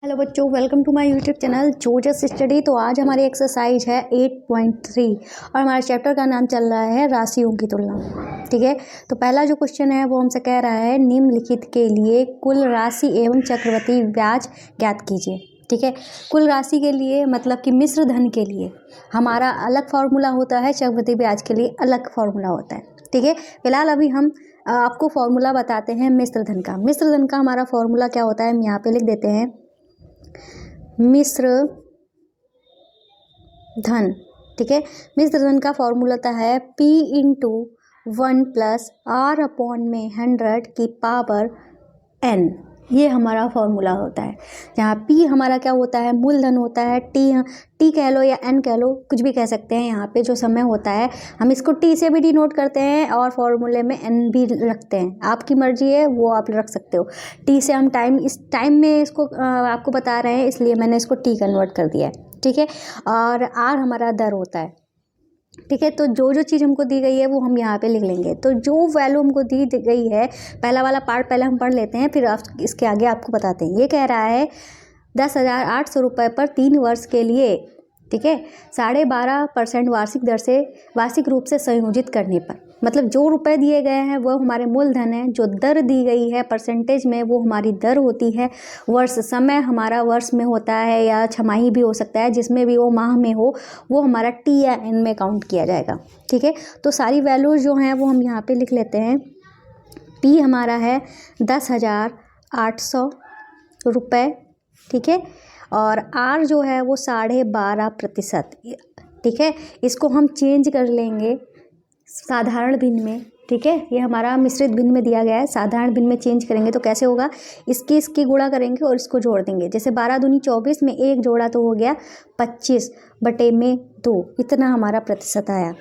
Hello बच्चों, welcome to my YouTube channel जोजस study. तो आज हमारी एक्सरसाइज है 8.3 और हमारे चैप्टर का नाम चल रहा है राशियों की तुलना। ठीक है, तो पहला जो क्वेश्चन है वो हमसे कह रहा है निम्नलिखित के लिए कुल राशि एवं चक्रवृद्धि ब्याज ज्ञात कीजिए। ठीक है, कुल राशि के लिए मतलब कि मिश्र धन के लिए हमारा अलग फार्मूला होता है, चक्रवृद्धि ब्याज के लिए अलग फार्मूला होता है। ठीक है, फिलहाल अभी हम आपको फार्मूला बताते हैं मिश्र धन का। मिश्र धन का हमारा फार्मूला क्या होता है, हम यहाँ पे लिख देते हैं मिश्र धन। ठीक है, मिश्र धन का फॉर्मूला होता है P into 1 plus R upon में 100 की पावर n। ये हमारा फॉर्मूला होता है, जहाँ P हमारा क्या होता है, मूलधन होता है। T कह लो या n कह लो, कुछ भी कह सकते हैं। यहाँ पे जो समय होता है हम इसको T से भी डिनोट करते हैं और फॉर्मूले में n भी रखते हैं, आपकी मर्जी है, वो आप रख सकते हो। T से हम इस टाइम में इसको आपको बता रहे हैं, इसलिए मैंने इसको T कन्वर्ट कर दिया है। ठीक है, और R हमारा दर होता है। ठीक है, तो जो जो चीज़ हमको दी गई है वो हम यहाँ पे लिख लेंगे। तो जो वैल्यू हमको दी गई है, पहला वाला पार्ट पहले हम पढ़ लेते हैं, फिर इसके आगे आपको बताते हैं। ये कह रहा है 10,800 रुपये पर 3 वर्ष के लिए। ठीक है, 12.5% वार्षिक दर से वार्षिक रूप से संयोजित करने पर, मतलब जो रुपए दिए गए हैं वो हमारे मूलधन है, जो दर दी गई है परसेंटेज में वो हमारी दर होती है। वर्ष समय हमारा वर्ष में होता है या छमाही भी हो सकता है, जिसमें भी वो माह में हो वो हमारा T या N में काउंट किया जाएगा। ठीक है, तो सारी वैल्यूज जो हैं वो हम यहाँ पे लिख लेते हैं। P हमारा है 10,800 रुपये। ठीक है, और R जो है वो 12.5%। ठीक है, इसको हम चेंज कर लेंगे साधारण भिन्न में। ठीक है, ये हमारा मिश्रित भिन्न में दिया गया है, साधारण भिन्न में चेंज करेंगे तो कैसे होगा, इसकी गुणा करेंगे और इसको जोड़ देंगे। जैसे 12 दूनी 24 में 1 जोड़ा तो हो गया 25/2, इतना हमारा प्रतिशत आया।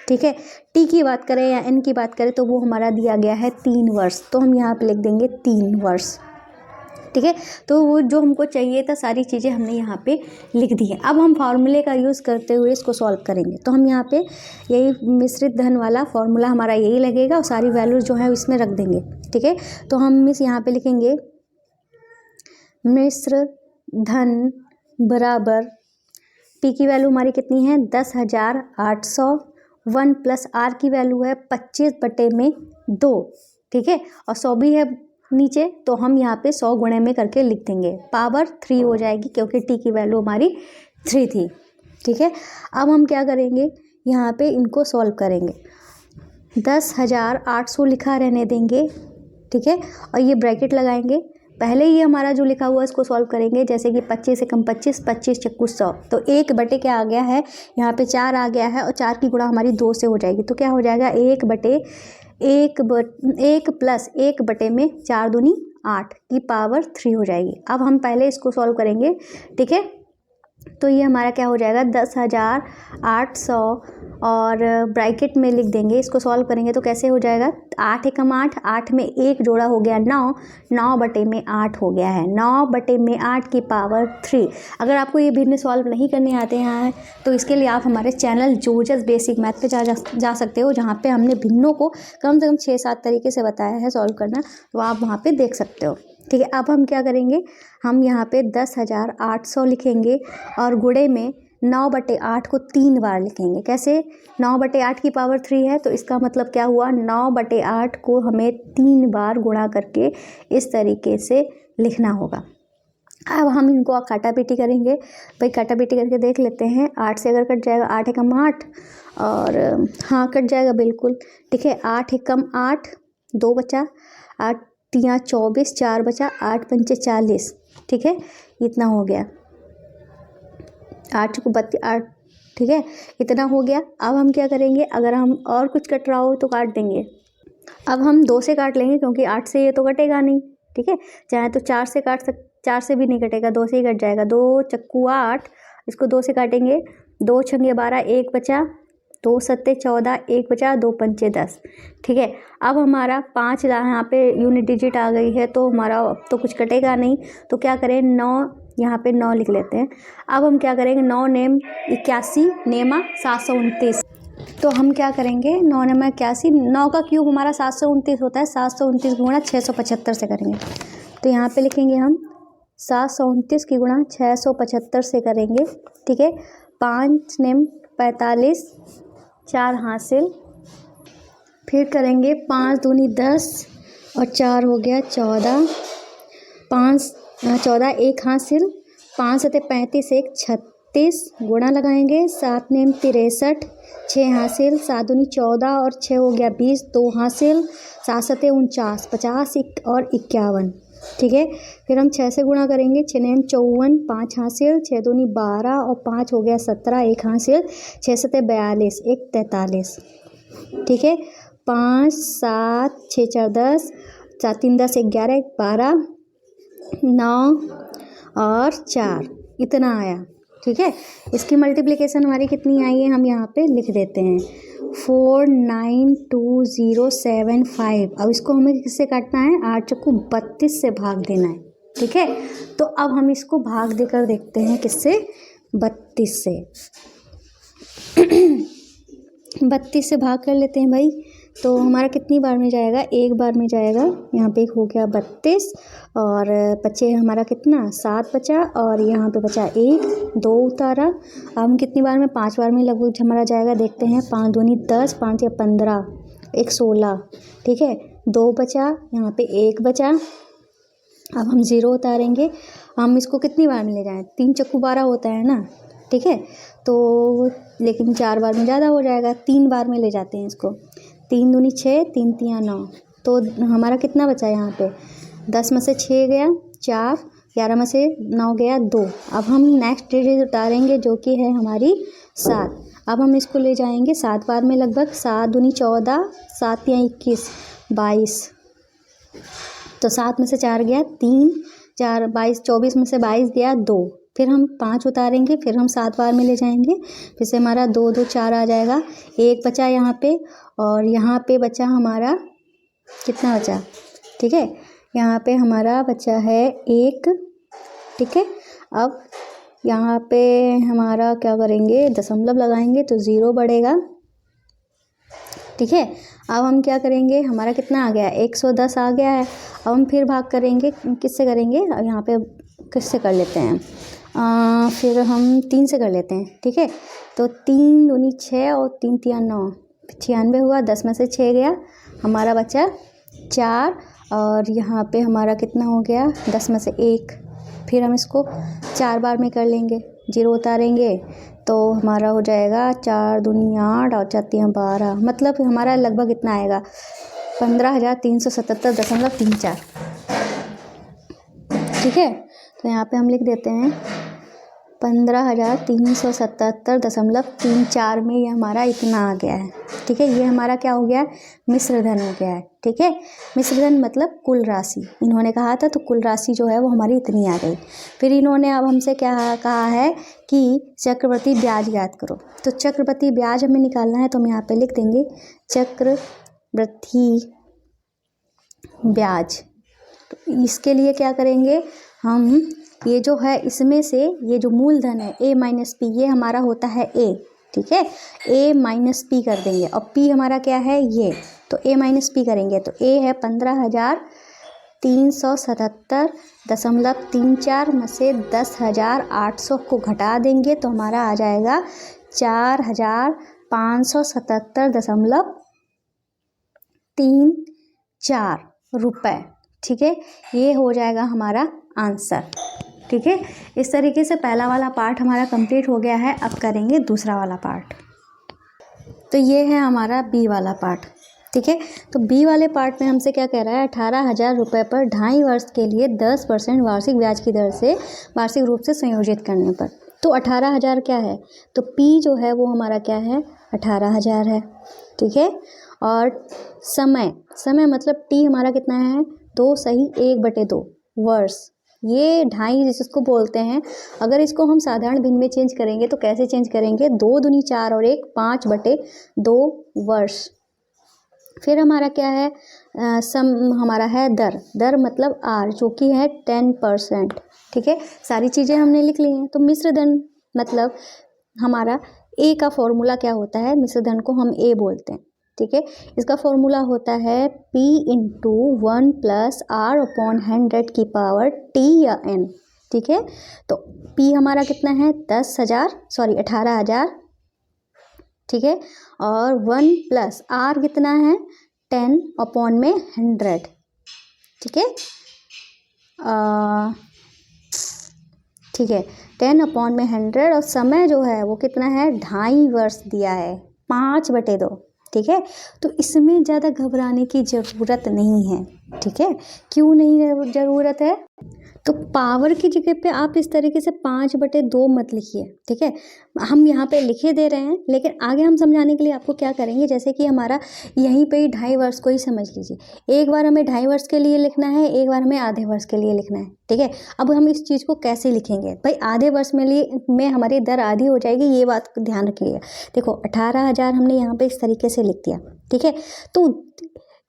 ठीक है, T की बात करें या N की बात करें तो वो हमारा दिया गया है 3 वर्ष, तो हम यहाँ पे लिख देंगे 3 वर्ष। ठीक है, तो वो जो हमको चाहिए था सारी चीज़ें हमने यहाँ पे लिख दी है। अब हम फार्मूले का यूज़ करते हुए इसको सॉल्व करेंगे। तो हम यहाँ पे यही मिश्रित धन वाला फार्मूला हमारा यही लगेगा और सारी वैल्यूज जो है इसमें रख देंगे। ठीक है, तो हम यहाँ पे लिखेंगे मिश्र धन बराबर P की वैल्यू हमारी कितनी है 10,800, 1 प्लस R की वैल्यू है 25/2। ठीक है, और 100 भी है नीचे, तो हम यहाँ पे 100 गुणे में करके लिख देंगे, पावर 3 हो जाएगी क्योंकि T की वैल्यू हमारी 3 थी। ठीक है, अब हम क्या करेंगे, यहाँ पे इनको सॉल्व करेंगे। 10,800 लिखा रहने देंगे। ठीक है, और ये ब्रैकेट लगाएंगे। पहले ही हमारा जो लिखा हुआ है इसको सॉल्व करेंगे, जैसे कि 25 से कम 25, 25 चक्कू 100, तो 1 बटे क्या आ गया है, यहाँ पे 4 आ गया है और 4 की गुणा हमारी 2 से हो जाएगी, तो क्या हो जाएगा 1 प्लस 1 बटे में 4 दूनी 8 की पावर 3 हो जाएगी। अब हम पहले इसको सॉल्व करेंगे। ठीक है, तो ये हमारा क्या हो जाएगा 10,800 और ब्रैकेट में लिख देंगे, इसको सॉल्व करेंगे तो कैसे हो जाएगा 8 एकम 8, 8 में 1 जोड़ा हो गया 9, 9 बटे में 8 हो गया है, 9 बटे में 8 की पावर 3। अगर आपको ये भिन्न सॉल्व नहीं करने आते हैं तो इसके लिए आप हमारे चैनल जोजस बेसिक मैथ पे जा सकते हो, जहाँ पे हमने भिन्नों को कम से कम 6-7 तरीके से बताया है सॉल्व करना, तो आप वहाँ पर देख सकते हो। ठीक है, अब हम क्या करेंगे, हम यहाँ पे 10,800 लिखेंगे और गुणे में 9/8 को 3 बार लिखेंगे। कैसे, 9/8 की पावर 3 है, तो इसका मतलब क्या हुआ 9/8 को हमें 3 बार गुणा करके इस तरीके से लिखना होगा। अब हम इनको काटा पीटी करेंगे। भाई काटा पीटी करके देख लेते हैं, 8 से अगर कट जाएगा 8 एकम 8, और हाँ कट जाएगा बिल्कुल। ठीक है, 8 एकम 8, 2 बचा, 8 3 24, 4 बचा, 8 पंचे 40। ठीक है, इतना हो गया, 8 को 32, 8। ठीक है, इतना हो गया। अब हम क्या करेंगे, अगर हम और कुछ कट रहा हो तो काट देंगे। अब हम 2 से काट लेंगे क्योंकि 8 से ये तो कटेगा नहीं। ठीक है, चाहे तो 4 से 4 से भी नहीं कटेगा, 2 से ही कट जाएगा। 2 चक्कू 8, इसको 2 से काटेंगे, 2 छंगे 12, 1 बचा, 2 सत्ते 14, 1 बचा, 2 पंचे 10। ठीक है, अब हमारा 5 यहाँ पे यूनिट डिजिट आ गई है, तो हमारा अब तो कुछ कटेगा नहीं, तो क्या करें 9, यहाँ पे 9 लिख लेते हैं। अब हम क्या करेंगे, 9 नेम 81, नेमा 729, तो हम क्या करेंगे 9 नेमा 81, 9 का क्यूब हमारा 729 होता है, 729 गुणा 675 से करेंगे, तो यहाँ पे लिखेंगे हम 729 की गुणा 675 से करेंगे, ठीक है। 5 नेम 45, 4 हासिल, फिर करेंगे 5 दूनी 10 और 4 हो गया 14, 14 1 हासिल, 5 सते 35, 1 36, गुणा लगाएंगे 7 नेम 63, 6 हासिल, 7 दूनी 14 और 6 हो गया 20, 2 हासिल, 7 सते 49, 50 और 51, ठीक है। फिर हम 6 से गुणा करेंगे, 6 नेम 54, 5 हासिल, 6 दूनी 12 और 5 हो गया 17, 1 हासिल, 6 सते 42, 1 43, ठीक है। 5 7 6 4 10, 4 3 10, 11 12, 9 और 4, इतना आया, ठीक है। इसकी मल्टीप्लिकेशन हमारी कितनी आई है हम यहाँ पे लिख देते हैं, 492,075। अब इसको हमें किससे काटना है, 8 चक्कू 32 से भाग देना है, ठीक है। तो अब हम इसको भाग देकर देखते हैं किससे, 32 से। 32 से भाग कर लेते हैं भाई, तो हमारा कितनी बार में जाएगा, एक बार में जाएगा। यहाँ पे हो गया 32 और बचे हमारा कितना 7 बचा, और यहाँ पे बचा 1, 2 उतारा। अब हम कितनी बार में, 5 बार में लगभग हमारा जाएगा, देखते हैं। 5 दूनी 10, 5 या 15, 1 16, ठीक है। 2 बचा, यहाँ पे 1 बचा। अब हम 0 उतारेंगे। हम इसको कितनी बार में ले जाएँ, 3 चक्कू 12 होता है ना, ठीक है। तो लेकिन 4 बार में ज़्यादा हो जाएगा, 3 बार में ले जाते हैं इसको। 3 दूनी 6, 3 तियाँ 9, तो हमारा कितना बचा यहाँ पे, 10 में से 6 गया 4, 11 में से 9 गया 2। अब हम नेक्स्ट डिजिट उतारेंगे जो कि है हमारी 7। अब हम इसको ले जाएंगे 7 बार में लगभग। 7 दूनी 14, 7 या 21, 22, तो 7 में से 4 गया 3, 4 22, 24 में से 22 गया 2। फिर हम 5 उतारेंगे, फिर हम 7 बार में ले जाएंगे, फिर से हमारा 2 2 4 आ जाएगा। 1 बचा यहाँ पे, और यहाँ पे बचा हमारा कितना बचा, ठीक है। यहाँ पे हमारा बचा है 1, ठीक है। अब यहाँ पे हमारा क्या करेंगे, दशमलव लगाएंगे तो 0 बढ़ेगा, ठीक है। अब हम क्या करेंगे, हमारा कितना आ गया, 110 आ गया है। अब हम फिर भाग करेंगे, किससे करेंगे, अब यहाँ पे किससे कर लेते हैं, फिर हम 3 से कर लेते हैं, ठीक है। तो 3 दूनी 6 और 3 तियाँ 9, 96 हुआ। 10 में से 6 गया, हमारा बचा 4, और यहाँ पे हमारा कितना हो गया, 10 में से 1। फिर हम इसको 4 बार में कर लेंगे, 0 उतारेंगे तो हमारा हो जाएगा 4 दूनी 8 और 4 तियाँ 12, मतलब हमारा लगभग इतना आएगा 15,377.34, ठीक है। तो यहाँ पे हम लिख देते हैं 15,377.34 में ये हमारा इतना आ गया है, ठीक है। ये हमारा क्या हो गया, मिश्र धन हो गया है, ठीक है। मिश्र धन मतलब कुल राशि, इन्होंने कहा था तो कुल राशि जो है वो हमारी इतनी आ गई। फिर इन्होंने अब हमसे क्या कहा है कि चक्रवृद्धि ब्याज ज्ञात करो। तो चक्रवृद्धि ब्याज हमें निकालना है, तो हम यहाँ पे लिख देंगे चक्रवृद्धि ब्याज। तो इसके लिए क्या करेंगे हम, ये जो है इसमें से ये जो मूलधन है a माइनस पी, ये हमारा होता है a, ठीक है। a माइनस पी कर देंगे, और p हमारा क्या है ये, तो a माइनस पी करेंगे तो a है 15,377.34 में से 10,800 को घटा देंगे तो हमारा आ जाएगा 4,577.34 रुपये, ठीक है। ये हो जाएगा हमारा आंसर, ठीक है। इस तरीके से पहला वाला पार्ट हमारा कंप्लीट हो गया है। अब करेंगे दूसरा वाला पार्ट। तो ये है हमारा बी वाला पार्ट, ठीक है। तो बी वाले पार्ट में हमसे क्या कह रहा है, 18,000 रुपये पर 2.5 वर्ष के लिए 10% वार्षिक ब्याज की दर से वार्षिक रूप से संयोजित करने पर। तो 18,000 क्या है, तो पी जो है वो हमारा क्या है, 18,000 है, ठीक है। और समय मतलब टी हमारा कितना है, 2 सही 1/2 वर्ष, ये 2.5 जिसको बोलते हैं। अगर इसको हम साधारण भिन्न में चेंज करेंगे तो कैसे चेंज करेंगे, 2 दूनी 4 और 1 5/2 वर्ष। फिर हमारा क्या है, हमारा है दर मतलब आर, जो कि है 10%, ठीक है। सारी चीज़ें हमने लिख ली हैं। तो मिश्र धन मतलब हमारा ए का फॉर्मूला क्या होता है, मिश्र धन को हम ए बोलते हैं, ठीक है। इसका फॉर्मूला होता है P × 1 + R/100 की पावर T या N, ठीक है। तो P हमारा कितना है 18,000, ठीक है। और 1 प्लस R कितना है 10/100, ठीक है। ठीक है 10/100 और समय जो है वो कितना है 2.5 वर्ष दिया है 5/2, ठीक है। तो इसमें ज़्यादा घबराने की ज़रूरत नहीं है, ठीक है। क्यों नहीं ज़रूरत है? तो पावर की जगह पे आप इस तरीके से 5/2 मत लिखिए, ठीक है। हम यहाँ पे लिखे दे रहे हैं, लेकिन आगे हम समझाने के लिए आपको क्या करेंगे, जैसे कि हमारा यहीं पे ही 2.5 वर्ष को ही समझ लीजिए। एक बार हमें 2.5 वर्ष के लिए लिखना है, एक बार हमें आधे वर्ष के लिए लिखना है, ठीक है। अब हम इस चीज़ को कैसे लिखेंगे भाई, आधे वर्ष में हमारी दर आधी हो जाएगी, ये बात ध्यान रखिएगा। देखो 18,000 हमने यहाँ पे इस तरीके से लिख दिया, ठीक है। तो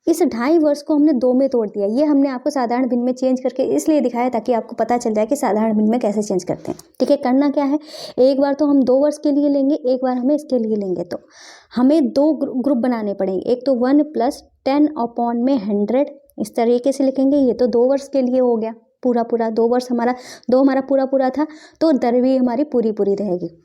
इस 2.5 वर्ष को हमने 2 में तोड़ दिया। ये हमने आपको साधारण भिन्न में चेंज करके इसलिए दिखाया ताकि आपको पता चल जाए कि साधारण भिन्न में कैसे चेंज करते हैं, ठीक है। करना क्या है, एक बार तो हम 2 वर्ष के लिए लेंगे, एक बार हमें इसके लिए लेंगे। तो हमें 2 ग्रुप बनाने पड़ेंगे। एक तो 1 प्लस 10/100 इस तरीके से लिखेंगे। ये तो 2 वर्ष के लिए हो गया, पूरा 2 वर्ष हमारा पूरा था, तो दर भी हमारी पूरी रहेगी।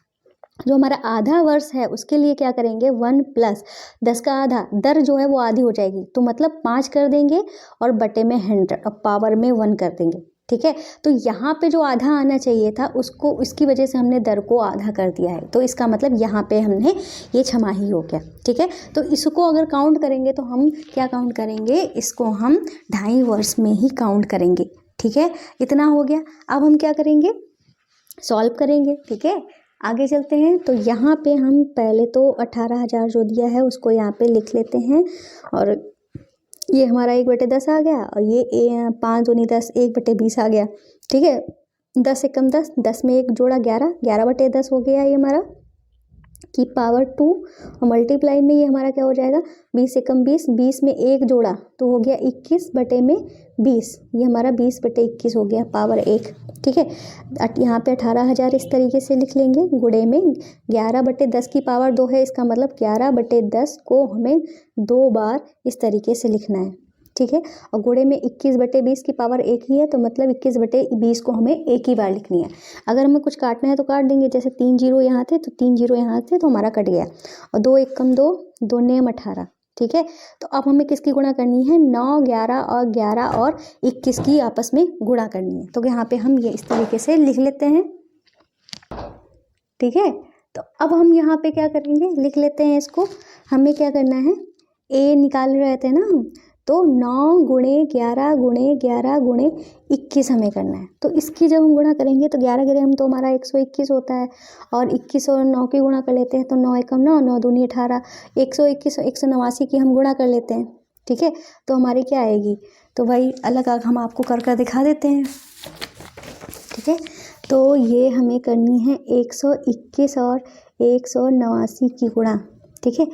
जो हमारा आधा वर्ष है उसके लिए क्या करेंगे 1 प्लस 10 का आधा, दर जो है वो आधी हो जाएगी, तो मतलब 5 कर देंगे और बटे में 100 और पावर में 1 कर देंगे, ठीक है। तो यहाँ पे जो आधा आना चाहिए था उसको, इसकी वजह से हमने दर को आधा कर दिया है, तो इसका मतलब यहाँ पे हमने ये छमाही हो गया, ठीक है। तो इसको अगर काउंट करेंगे तो हम क्या काउंट करेंगे, इसको हम 2.5 वर्ष में ही काउंट करेंगे, ठीक है। इतना हो गया। अब हम क्या करेंगे, सॉल्व करेंगे, ठीक है। आगे चलते हैं। तो यहाँ पे हम पहले तो 18,000 जो दिया है उसको यहाँ पे लिख लेते हैं, और ये हमारा 1/10 आ गया, और ये 5 दूनी 10, 1/20 आ गया, ठीक है। 10 एकम 10, 10 में 1 जोड़ा 11, 11/10 हो गया ये हमारा की पावर 2, और मल्टीप्लाई में ये हमारा क्या हो जाएगा 20 एकम 20, 20 में 1 जोड़ा तो हो गया 21/20, ये हमारा 20/21 हो गया पावर 1, ठीक है। यहाँ पे 18,000 इस तरीके से लिख लेंगे। गुणे में 11/10 की पावर 2 है, इसका मतलब 11/10 को हमें 2 बार इस तरीके से लिखना है, ठीक है। और गुणे में 21/20 की पावर 1 ही है, तो मतलब 21/20 को हमें एक ही बार लिखनी है। अगर हमें कुछ काटना है तो काट देंगे, जैसे 3 जीरो यहाँ थे तो 3 जीरो यहाँ थे तो हमारा कट गया, और 2 एकम 2, 2 नेम 18, ठीक है। तो अब हमें किसकी गुणा करनी है 9, 11 और 21 की आपस में गुणा करनी है। तो यहाँ पे हम ये इस तरीके से लिख लेते हैं, ठीक है। तो अब हम यहाँ पे क्या करेंगे, लिख लेते हैं इसको। हमें क्या करना है, ए निकाल रहे थे ना हम, तो 9 गुणे 11 गुणे 11 गुणे 21 हमें करना है। तो इसकी जब हम गुणा करेंगे तो 11 ग्राम तो हमारा 121 होता है, और 21 और 9 की गुणा कर लेते हैं तो 9 एकम 9, 9 दूनी 18, 121 189 की हम गुणा कर लेते हैं, ठीक है। तो हमारी क्या आएगी, तो भाई अलग हम आपको कर दिखा देते हैं, ठीक है। तो ये हमें करनी है 121 और 189 की गुणा, ठीक है।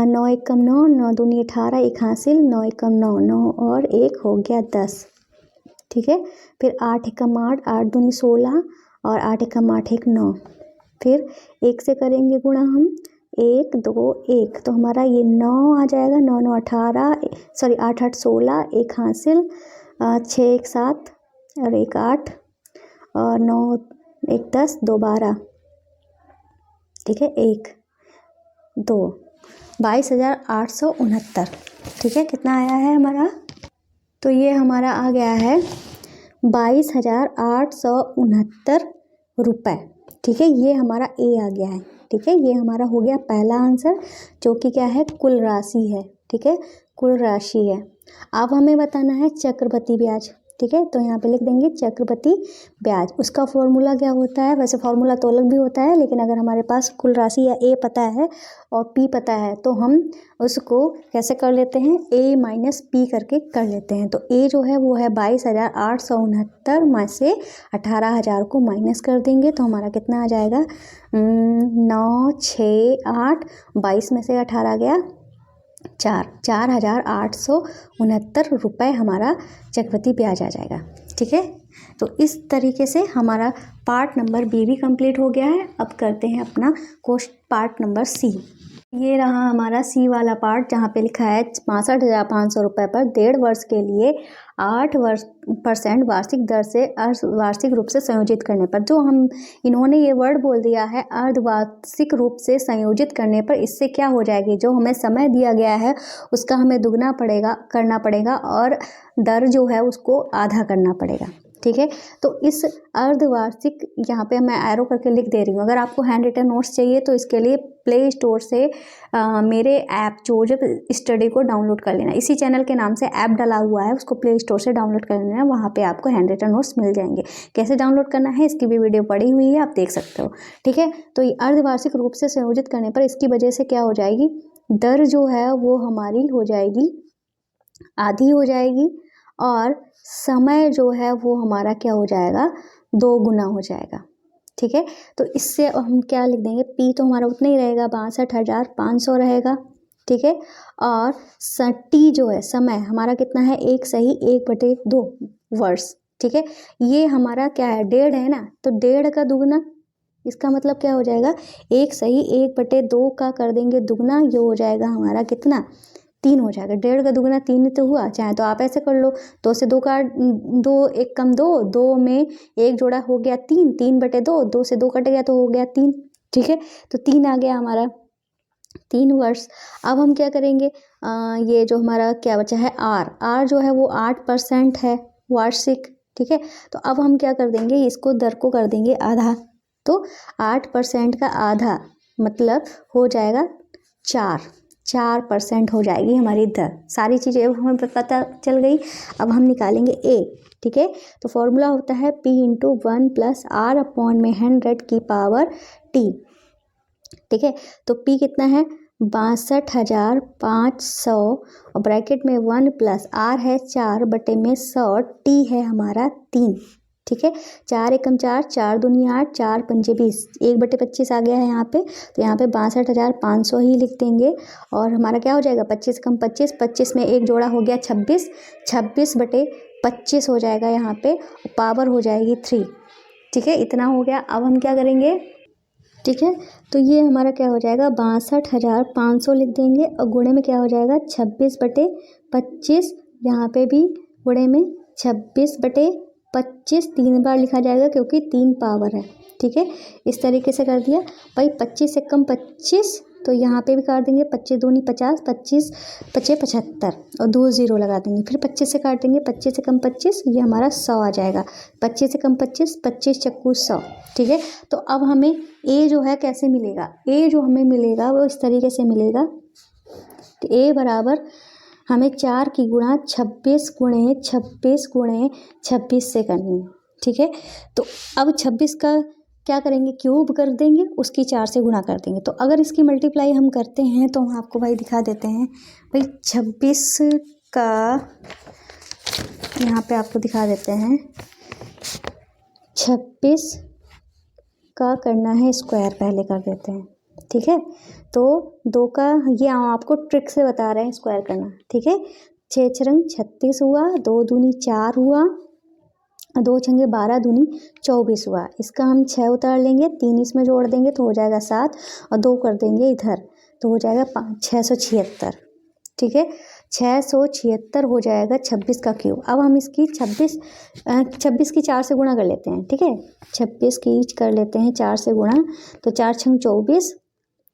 9 एकम 9, 9 दूनी 18, 1 हासिल, 9 एकम 9, 9 और 1 हो गया 10, ठीक है। फिर 8 एकम 8, 8 दूनी 16 और 8 एकम 8 1 9, फिर 1 से करेंगे गुणा हम, 1 2 1, तो हमारा ये 9 आ जाएगा, 9 9 18, सॉरी 8 8 16, 1 हासिल, 6 1 7 और 1 8 और 9 1 10, 2 12, ठीक है, 1 2, 22,869, ठीक है। कितना आया है हमारा, तो ये हमारा आ गया है 22,869 रुपये, ठीक है। ये हमारा ए आ गया है, ठीक है। ये हमारा हो गया पहला आंसर, जो कि क्या है कुल राशि है, ठीक है, कुल राशि है। अब हमें बताना है चक्रवृद्धि ब्याज, ठीक है। तो यहाँ पे लिख देंगे चक्रवृद्धि ब्याज। उसका फॉर्मूला क्या होता है, वैसे फॉर्मूला तो अलग भी होता है, लेकिन अगर हमारे पास कुल राशि या ए पता है और पी पता है तो हम उसको कैसे कर लेते हैं, ए माइनस पी करके कर लेते हैं। तो ए जो है वो है 22,869 में से 18,000 को माइनस कर देंगे तो हमारा कितना आ जाएगा 9 6 8, 22 में से 18 गया 4,869 रुपये हमारा चक्रवृद्धि ब्याज आ जाएगा, ठीक है। तो इस तरीके से हमारा पार्ट नंबर बी भी कंप्लीट हो गया है। अब करते हैं अपना पार्ट नंबर सी। ये रहा हमारा सी वाला पार्ट, जहाँ पे लिखा है 65,500 रुपये पर 1.5 वर्ष के लिए 8% वार्षिक दर से अर्धवार्षिक रूप से संयोजित करने पर। जो हम इन्होंने ये वर्ड बोल दिया है अर्धवार्षिक रूप से संयोजित करने पर, इससे क्या हो जाएगी, जो हमें समय दिया गया है उसका हमें दुगना करना पड़ेगा और दर जो है उसको आधा करना पड़ेगा। ठीक है, तो इस अर्धवार्षिक, यहाँ पे मैं एरो करके लिख दे रही हूँ। अगर आपको हैंड रिटन नोट्स चाहिए तो इसके लिए प्ले स्टोर से मेरे ऐप जोजब स्टडी को डाउनलोड कर लेना। इसी चैनल के नाम से ऐप डला हुआ है, उसको प्ले स्टोर से डाउनलोड कर लेना। वहाँ पे आपको हैंड रिटन नोट्स मिल जाएंगे। कैसे डाउनलोड करना है इसकी भी वीडियो पड़ी हुई है, आप देख सकते हो। ठीक है, तो ये अर्धवार्षिक रूप से संयोजित करने पर इसकी वजह से क्या हो जाएगी, दर जो है वो हमारी हो जाएगी आधी हो जाएगी और समय जो है वो हमारा क्या हो जाएगा, 2 गुना हो जाएगा। ठीक है, तो इससे हम क्या लिख देंगे, पी तो हमारा उतना ही रहेगा, 62,500 रहेगा। ठीक है, और टी जो है समय हमारा कितना है, 1/2 वर्ष। ठीक है, ये हमारा क्या है, 1.5 है ना, तो 1.5 का दुगना, इसका मतलब क्या हो जाएगा, 1/2 का कर देंगे दुगना, ये हो जाएगा हमारा कितना, 3 हो जाएगा। 1.5 का दुगना 3 तो हुआ। चाहे तो आप ऐसे कर लो, 2 से 2 का 2, 1 कम 2, 2 में 1 जोड़ा हो गया 3, 3/2, 2 से 2 कट गया तो हो गया 3। ठीक है, तो 3 आ गया हमारा, 3 वर्ष। अब हम क्या करेंगे, ये जो हमारा क्या बचा है आर जो है वो 8% है वार्षिक। ठीक है, तो अब हम क्या कर देंगे, इसको दर को कर देंगे आधा। तो 8% का आधा मतलब हो जाएगा 4% हो जाएगी हमारी दर। सारी चीज़ें हमें पता चल गई। अब हम निकालेंगे ए। ठीक है, तो फॉर्मूला होता है P × 1 + R/100 की पावर T। ठीक है, तो P कितना है, 62,500 और ब्रैकेट में 1 + R है 4/100, T है हमारा 3। ठीक है, 4 एकम 4, 4 दूनी 8, 4 पंजे 20, 1/25 आ गया है यहाँ पे। तो यहाँ पे 62,500 ही लिख देंगे और हमारा क्या हो जाएगा, 25 कम 25, 25 में 1 जोड़ा हो गया 26, 26/25 हो जाएगा यहाँ पे, पावर हो जाएगी 3। ठीक है, इतना हो गया। अब हम क्या करेंगे, ठीक है, तो ये हमारा क्या हो जाएगा, 62,500 लिख देंगे और गुणे में क्या हो जाएगा, 26/25, यहाँ पे भी गुणे में 26/25, 3 बार लिखा जाएगा क्योंकि 3 पावर है। ठीक है, इस तरीके से कर दिया भाई। 25 से कम 25 तो यहाँ पे भी कर देंगे, 25 दूनी 50, 25 × 5 = 75 और 2 0 लगा देंगे। फिर 25 से काट देंगे, 25 से कम 25, ये हमारा 100 आ जाएगा। 25 से कम 25, 25 × 100। ठीक है, तो अब हमें ए जो है कैसे मिलेगा, ए जो हमें मिलेगा वो इस तरीके से मिलेगा। तो ए बराबर हमें 4 की गुणा 26 × 26 × 26 से करनी है। ठीक है, तो अब 26 का क्या करेंगे, क्यूब कर देंगे, उसकी 4 से गुणा कर देंगे। तो अगर इसकी मल्टीप्लाई हम करते हैं तो हम आपको भाई दिखा देते हैं। भाई 26 का यहाँ पे आपको दिखा देते हैं, 26 का करना है स्क्वायर, पहले कर देते हैं। ठीक है, तो 2 का, ये हम आपको ट्रिक से बता रहे हैं स्क्वायर करना। ठीक है, 6 × 36 हुआ, 2 दूनी 4 हुआ, 2 × 12 दूनी 24 हुआ। इसका हम 6 उतार लेंगे, 3 इसमें जोड़ देंगे तो हो जाएगा 7 और 2 कर देंगे इधर तो हो जाएगा 676। ठीक है, 676 हो जाएगा 26 का क्यूब। अब हम इसकी 26 की 4 से गुणा कर लेते हैं। ठीक है, 26 की कर लेते हैं 4 से गुणा, तो 4 × 24।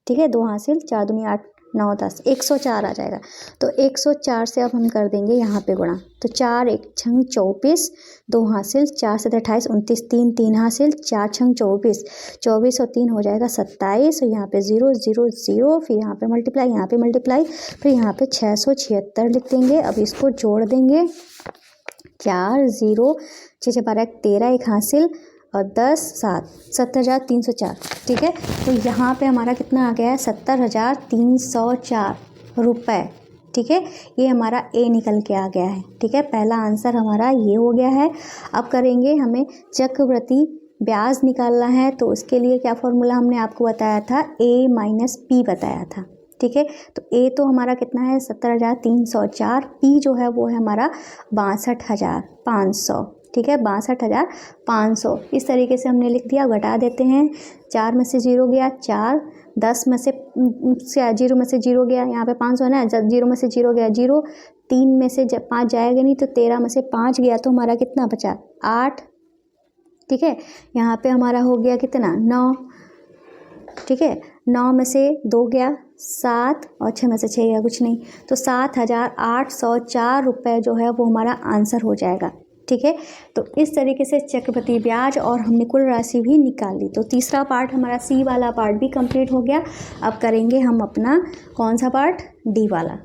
ठीक है, 2 हासिल, 4 दूनी 8, 9 10, 104 आ जाएगा। तो 104 से अब हम कर देंगे यहाँ पे गुणा, तो 4 × 24, 2 हासिल, 4 से 28, 29, 3 3 हासिल, 4 × 24, 24 और 3 हो जाएगा 27 और यहाँ पे 0 0 0, फिर यहाँ पे मल्टीप्लाई, यहाँ पे मल्टीप्लाई, फिर यहाँ पे 676 लिख देंगे। अब इसको जोड़ देंगे, 4 0, 6 × 12 13, 1 हासिल और 10 7, 70,304। ठीक है, तो यहाँ पे हमारा कितना आ गया है, 70,304 रुपये। ठीक है, ये हमारा ए निकल के आ गया है। ठीक है, पहला आंसर हमारा ये हो गया है। अब करेंगे, हमें चक्रवृद्धि ब्याज निकालना है, तो उसके लिए क्या फॉर्मूला हमने आपको बताया था, A - P बताया था। ठीक है, तो ए तो हमारा कितना है, 70,304, पी जो है वो है हमारा 62,500। ठीक है, 62,500। इस तरीके से हमने लिख दिया। घटा देते हैं, 4 में से 0 गया 4, 10 में से 0 में से 0 गया, यहाँ पे 500 है ना, जब 0 में से 0 गया 0, 3 में से जब 5 जाएगा नहीं तो 13 में से 5 गया तो हमारा कितना बचा 8, ठीक है। यहाँ पे हमारा हो गया कितना 9, ठीक है, 9 में से 2 गया 7 और 6 में से 6 गया कुछ नहीं, तो 7,804 रुपये जो है वो हमारा आंसर हो जाएगा, ठीक है। तो इस तरीके से चक्रवृद्धि ब्याज और हमने कुल राशि भी निकाल ली। तो तीसरा पार्ट हमारा सी वाला पार्ट भी कंप्लीट हो गया। अब करेंगे हम अपना कौन सा पार्ट, डी वाला।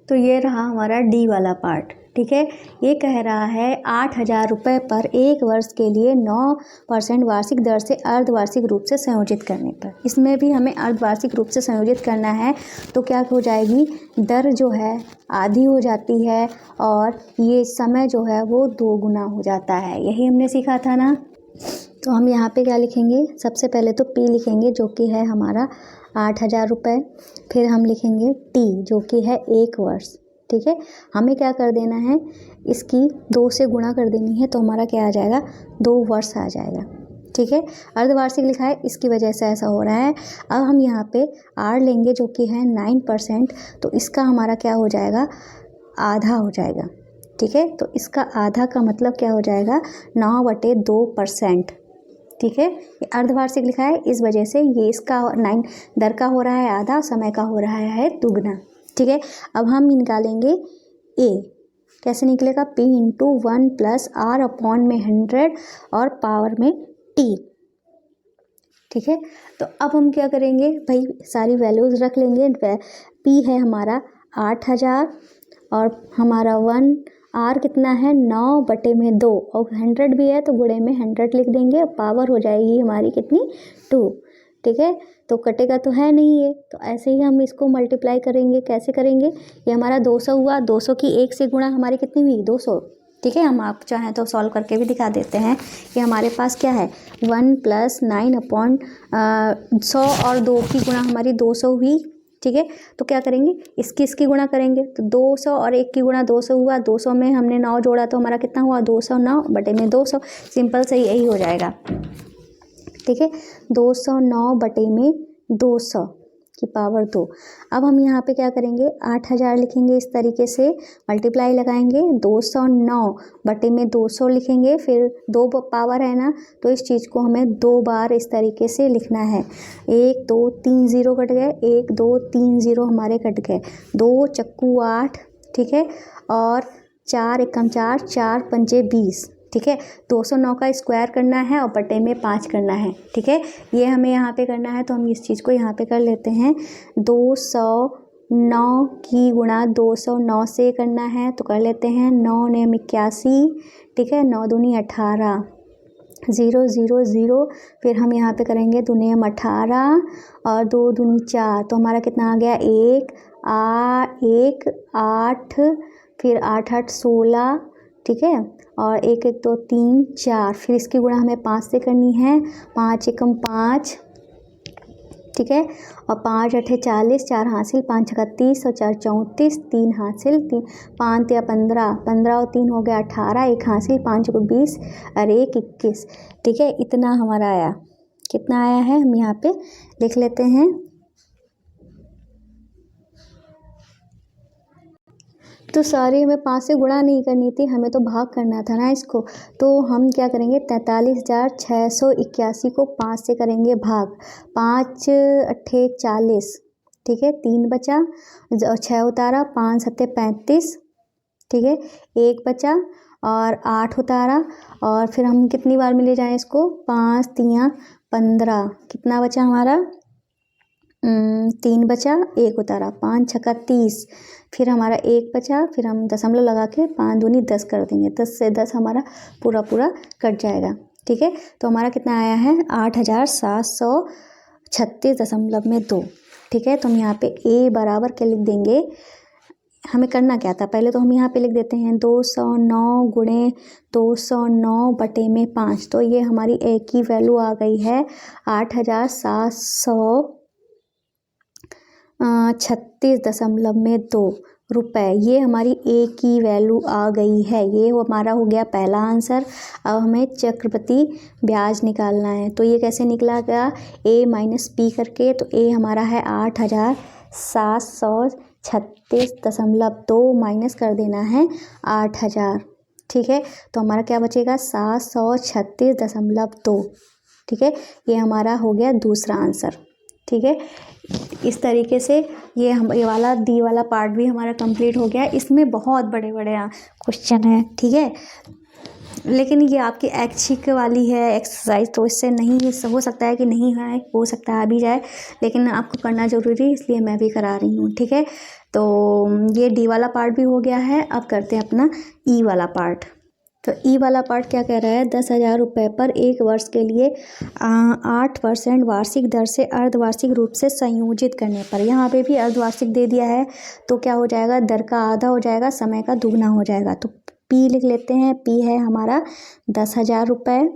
तो ये रहा हमारा डी वाला पार्ट, ठीक है। ये कह रहा है 8,000 रुपये पर 1 वर्ष के लिए 9% वार्षिक दर से अर्धवार्षिक रूप से संयोजित करने पर। इसमें भी हमें अर्धवार्षिक रूप से संयोजित करना है तो क्या हो जाएगी, दर जो है आधी हो जाती है और ये समय जो है वो 2 गुना हो जाता है। यही हमने सीखा था ना। तो हम यहाँ पे क्या लिखेंगे, सबसे पहले तो पी लिखेंगे जो कि है हमारा 8,000 रुपये, फिर हम लिखेंगे टी जो कि है 1 वर्ष, ठीक है। हमें क्या कर देना है, इसकी 2 से गुणा कर देनी है तो हमारा क्या आ जाएगा 2 वर्ष आ जाएगा, ठीक है। अर्धवार्षिक लिखा है इसकी वजह से ऐसा हो रहा है। अब हम यहाँ पे आर लेंगे जो कि है 9%, तो इसका हमारा क्या हो जाएगा, आधा हो जाएगा, ठीक है। तो इसका आधा का मतलब क्या हो जाएगा 9/2%, ठीक है। ये अर्धवार्षिक लिखा है इस वजह से ये इसका 9 दर का हो रहा है आधा, समय का हो रहा है दुगना, ठीक है। अब हम निकालेंगे ए, कैसे निकलेगा, P × 1 + R/100 और पावर में T, ठीक है। तो अब हम क्या करेंगे भाई, सारी वैल्यूज़ रख लेंगे। P है हमारा 8,000 और हमारा 1, R कितना है 9/2 और 100 भी है तो गुणे में 100 लिख देंगे। पावर हो जाएगी हमारी कितनी 2, ठीक है। तो कटेगा तो है नहीं ये, तो ऐसे ही हम इसको मल्टीप्लाई करेंगे। कैसे करेंगे, ये हमारा 200 हुआ, 200 की 1 से गुणा हमारी कितनी हुई 200, ठीक है। हम आप चाहें तो सॉल्व करके भी दिखा देते हैं कि हमारे पास क्या है 1 + 9/100 और 2 की गुणा हमारी 200 हुई, ठीक है। तो क्या करेंगे, इसकी गुणा करेंगे तो 200 और 1 की गुणा 200 हुआ, 200 में हमने 9 जोड़ा तो हमारा कितना हुआ 209/200, सिंपल से यही हो जाएगा, ठीक है। 209/200 की पावर 2। अब हम यहाँ पे क्या करेंगे 8,000 लिखेंगे, इस तरीके से मल्टीप्लाई लगाएंगे, 209/200 लिखेंगे, फिर 2 पावर है ना तो इस चीज़ को हमें 2 बार इस तरीके से लिखना है। 1 2 3 0 कट गए, 1 2 3 0 हमारे कट गए, 2 चक्कू 8, ठीक है, और 4 एकम 4, 4 पंजे 20, ठीक है। 209 का स्क्वायर करना है और बटे में 5 करना है, ठीक है। ये हमें यहाँ पे करना है तो हम इस चीज़ को यहाँ पे कर लेते हैं। 209 की गुणा 209 से करना है तो कर लेते हैं, 9 ने 81, ठीक है, 9 दूनी 18, 0 0 0, फिर हम यहाँ पे करेंगे 2 ने 18 और 2 दूनी 4, तो हमारा कितना आ गया 1 8, फिर 8 8 16, ठीक है, और 1 1 2 3 4, फिर इसकी गुणा हमें 5 से करनी है, 5 एकम 5, ठीक है, और 5 8 40, 4 हासिल, 5 छक्का 30 और 4 34, 3 हासिल, 5 या 15, 15 और 3 हो गया 18, 1 हासिल, 5 को 20 और 1 21, ठीक है। इतना हमारा आया, कितना आया है हम यहाँ पे लिख लेते हैं। तो सारी हमें 5 से गुणा नहीं करनी थी, हमें तो भाग करना था ना इसको। तो हम क्या करेंगे 43,681 को 5 से करेंगे भाग, 5 8 40, ठीक है, 3 बचा और 6 उतारा, 5 7 35, ठीक है, 1 बचा और 8 उतारा, और फिर हम कितनी बार में ले जाएँ इसको 5 3 15, कितना बचा हमारा 3 बचा, 1 उतारा, 5 छक्का 30, फिर हमारा 1 बचा, फिर हम दशमलव लगा के 5 दूनी 10 कर देंगे, 10 से 10 हमारा पूरा कट जाएगा, ठीक है। तो हमारा कितना आया है 8,736.2, ठीक है। तो हम यहाँ पे ए बराबर क्या लिख देंगे, हमें करना क्या था पहले तो हम यहाँ पे लिख देते हैं 209 गुणे 209 बटे में 5, तो ये हमारी ए की वैल्यू आ गई है 8,736.2, रुपए। ये हमारी ए की वैल्यू आ गई है। ये हमारा हो गया पहला आंसर। अब हमें चक्रवृद्धि ब्याज निकालना है। तो ये कैसे निकला गया, ए माइनस पी करके। तो ए हमारा है 8,736.2 माइनस कर देना है 8,000। ठीक है, तो हमारा क्या बचेगा 736.2। ठीक है, ये हमारा हो गया दूसरा आंसर। ठीक है, इस तरीके से ये वाला डी वाला पार्ट भी हमारा कंप्लीट हो गया। इसमें बहुत बड़े बड़े क्वेश्चन हैं। ठीक है, लेकिन ये आपकी ऐच्छिक वाली है एक्सरसाइज, तो इससे नहीं हो सकता है कि नहीं है, हो सकता है आ भी जाए, लेकिन आपको करना ज़रूरी है, इसलिए मैं भी करा रही हूँ। ठीक है, तो ये डी वाला पार्ट भी हो गया है। अब करते हैं अपना ई वाला पार्ट। तो ई वाला पार्ट क्या कह रहा है, 10,000 रुपये पर एक वर्ष के लिए 8% वार्षिक दर से अर्धवार्षिक रूप से संयोजित करने पर। यहाँ पे भी अर्धवार्षिक दे दिया है, तो क्या हो जाएगा, दर का आधा हो जाएगा, समय का दुगना हो जाएगा। तो पी लिख लेते हैं। पी है हमारा 10,000 रुपये।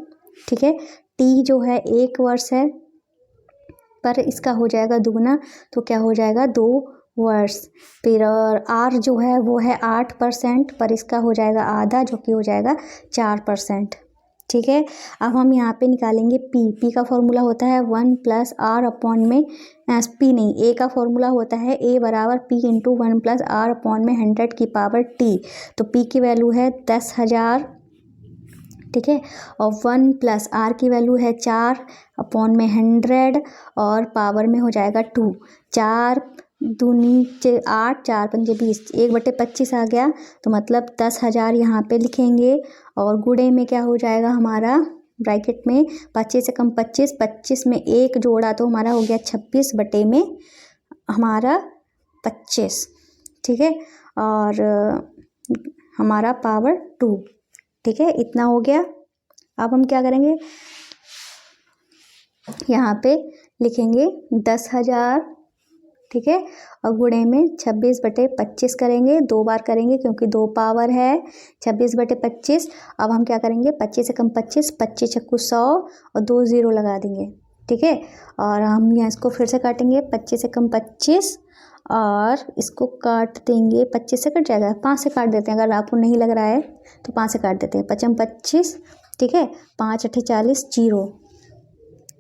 ठीक है, टी जो है एक वर्ष है, पर इसका हो जाएगा दुगना, तो क्या हो जाएगा 2 वर्ष। फिर और आर जो है वो है 8%, पर इसका हो जाएगा आधा, जो कि हो जाएगा 4%। ठीक है, अब हम यहाँ पे निकालेंगे पी। पी का फॉर्मूला होता है 1 + r अपॉन में पी नहीं, ए का फॉर्मूला होता है ए बराबर पी इंटू 1 + r अपॉन में 100 की पावर टी। तो पी की वैल्यू है 10,000। ठीक है, और 1 + r की वैल्यू है 4 अपॉन में 100, और पावर में हो जाएगा 2। 4 दूनी 8, 4 पंजे 20, 1/25 आ गया। तो मतलब 10,000 यहाँ पे लिखेंगे, और गुणे में क्या हो जाएगा हमारा, ब्रैकेट में 25 से कम 25, 25 में 1 जोड़ा तो हमारा हो गया 26 बटे में हमारा 25। ठीक है, और हमारा पावर 2। ठीक है, इतना हो गया। अब हम क्या करेंगे, यहाँ पे लिखेंगे 10,000। ठीक है, और गुणे में 26/25 करेंगे, 2 बार करेंगे क्योंकि 2 पावर है 26/25। अब हम क्या करेंगे, 25 से कम 25, 25 × 100 और 2 0 लगा देंगे। ठीक है, और हम यहाँ इसको फिर से काटेंगे, 25 से कम 25, और इसको काट देंगे, 25 से कट जाएगा, 5 से काट देते हैं, अगर आपको नहीं लग रहा है तो 5 से काट देते हैं। 5 × 25, ठीक है, 5 × 8 = 40, 0।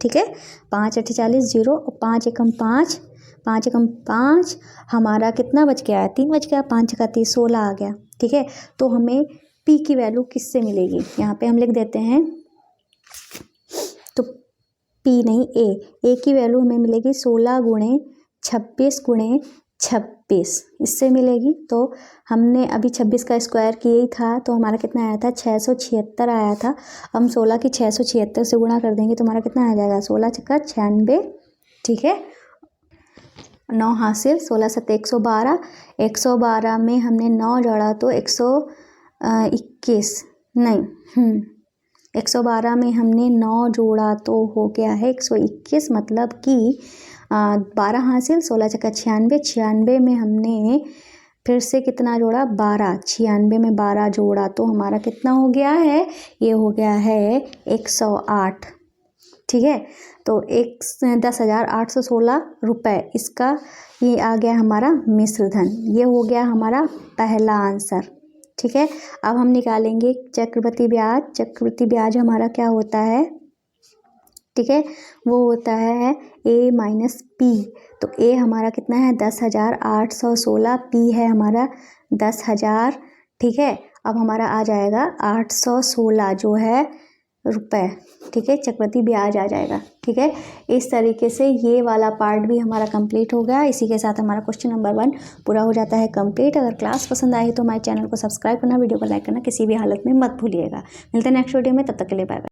ठीक है, 5 × 8 = 40, 0, और 5 × 1 = 5, 5 × 1 = 5, हमारा कितना बच गया है, 3 बच गया, 5 × 3 = 16 आ गया। ठीक है, तो हमें पी की वैल्यू किससे मिलेगी, यहाँ पे हम लिख देते हैं। तो पी नहीं, ए की वैल्यू हमें मिलेगी 16 × 26 × 26, इससे मिलेगी। तो हमने अभी 26 का स्क्वायर किया ही था, तो हमारा कितना आया था, 676 आया था। हम 16 की 676 से गुणा कर देंगे तो हमारा कितना आ जाएगा, 16 × 96। ठीक है, 9 हासिल, 16 × 7 = 112, 112 में हमने 9 जोड़ा तो 121 नहीं, 112 में हमने 9 जोड़ा तो हो गया है 121, मतलब कि 12 हासिल, 16 × 96, 96 में हमने फिर से कितना जोड़ा, 12, 96 में 12 जोड़ा तो हमारा कितना हो गया है, ये हो गया है 108। ठीक है, तो 10,816 रुपये, इसका ये आ गया हमारा मिश्र धन। ये हो गया हमारा पहला आंसर। ठीक है, अब हम निकालेंगे चक्रवृद्धि ब्याज। चक्रवृद्धि ब्याज हमारा क्या होता है, ठीक है, वो होता है ए माइनस पी। तो ए हमारा कितना है, 10,816, पी है हमारा 10,000। ठीक है, अब हमारा आ जाएगा 816 जो है रुपए। ठीक है, चक्रवृद्धि ब्याज आ जाएगा। ठीक है, इस तरीके से ये वाला पार्ट भी हमारा कंप्लीट हो गया। इसी के साथ हमारा क्वेश्चन नंबर 1 पूरा हो जाता है कंप्लीट। अगर क्लास पसंद आई तो हमारे चैनल को सब्सक्राइब करना, वीडियो को लाइक करना किसी भी हालत में मत भूलिएगा। मिलते हैं नेक्स्ट वीडियो में, तब तक के लिए बाय बाय।